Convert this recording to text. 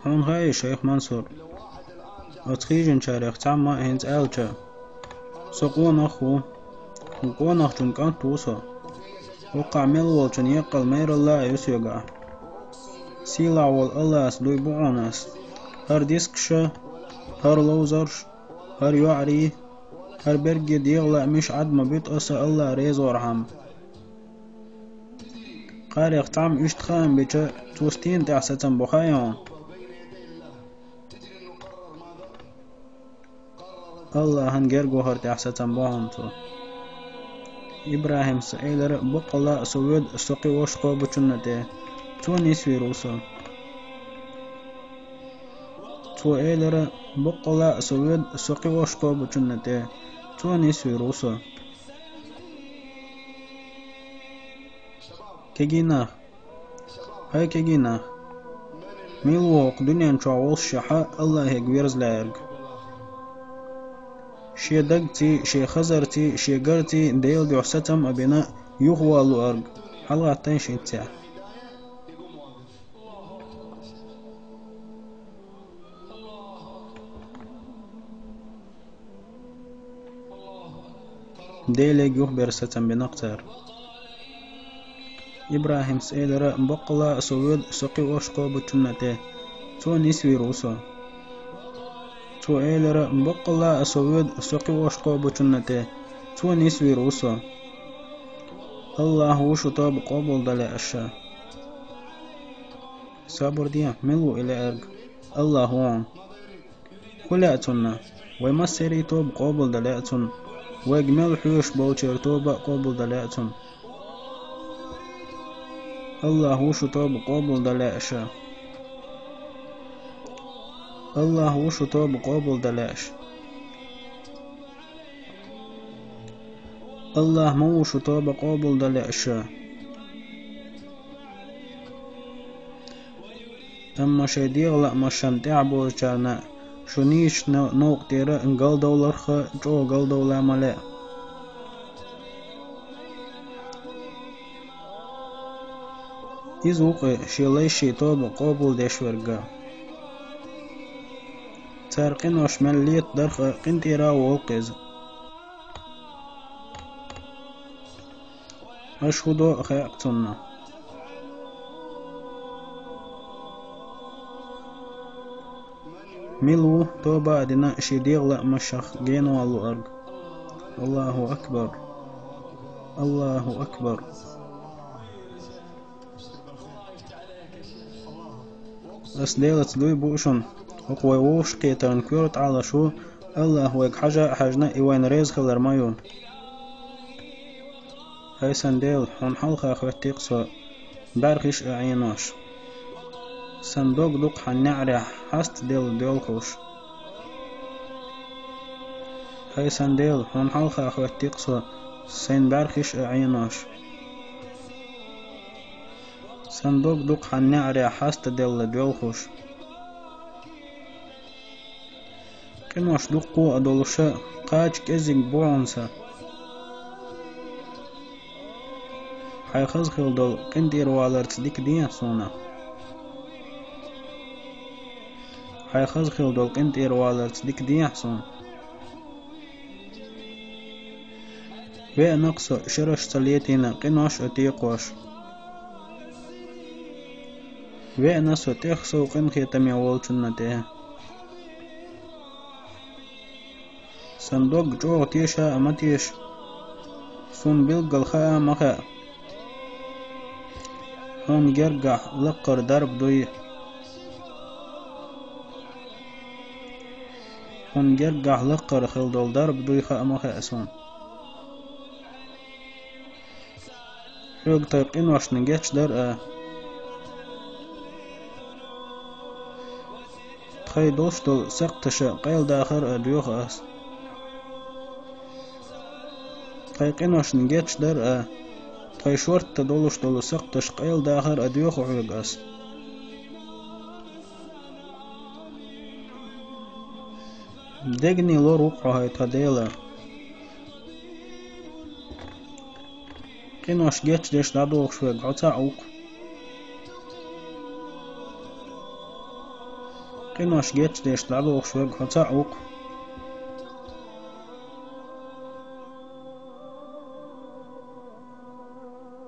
هون هاي شيخ منصور أتخيجن شاريخ تعمى هنز آلتا سقون أخو وقون أخجن كان توسا وقع ملوالجن يقل مير الله يسيقع سيلا وال الله سلوي بعوناس هر ديسكشا هر لوزرش هر يعري هر برجي ديغلا مش عدم بيت أسا الله ريزور هم قاريخ تعم اشتخان بيجا توستين تعستن بخايون الله هنجر جوهر تعستن بهانتو إبراهيم سئلر بقلا سويد سقي وشقو بچنته تو نسويروسا تو إلر بقلا سويد سقي وشقو بچنته تو نسويروسا كجينا هاي كجينا ميلوق دنيا نشاول شحا الله يغيرز لارج شي دقتي شي خزرتي شي قرتي ديل دعستم أبنا يغوالو أرج حلقة تنشي تاع ديلي يخبر ستم بنقتر إبراهيم سيدر بقلا سويد سقي وشقو بچنته تو نسوي روسا تو إلر بقلا سويد سقي وشقو بچنته تو نسوي روسا الله وشو طاب قبول دل أشا صبر ديا ملو إلى أرج الله هون خلاتنا ومسيري طاب قبول دلاتن وجمل حوش بوشير توبة قبول دلاتن الله وشو طاب قبول دلاشا الله وشو طاب قبول دلاش الله مو شو طاب قبول دلاشا أما شديغ لا مشان تعبو جانا شونيش نوق تيرا انقل دولار خا جو قل دولا ملا يزوق شيليشي طاب قبول دشورقا تارقين وشمالية درخ قنتيرا ووقز أشهدو أخيقتنا ملو توبا دنا شديغ لا مشخ جينو على الأرض الله أكبر الله أكبر أسديلت دوي بوشن وقوي ووش قيترن كورت على شو الله ويك حاجة حاجنا إيوين ريز خلر مايون هاي سنديل هون حلقة أخواتي قصة بارخش أعيناش صندوق دوق حنعري حاست ديل خوش هاي سنديل هون حلقة أخواتي قصة سين بارخش أعيناش صندوق دوق حنعري حاست ديل خوش كنوش دوقو أدولشا قاج كزيك بوعنسا حي خزخل دول قندير والرت ديك ديا صونا حي خزخل دول قندير والرت ديك ديا صون بيع نقص شرش تليتنا قنوش أتيقوش بيع نسو تيخسو قنخي تمي والشنته صندوق جو تيشا أمتيش سون بلقل خاء مخاء هون جرقع لقر درب دوي هون جرقع لقر خلدول درب دوي خاء مخاء سون حوق تيقين واش نجيش در تخي دوشتل سقتشا قيل داخر ديوخ أس تيقين واش نجيش در تخي شورت تدولش دولو سقتش قيل داخر ديوخ حوق أس دقني لو روقع هاي تديلا كنوش جيتش ديش دادوخ شوق عطا عوق قينوش جيتش ديش لعلوخ شوق هتا أوق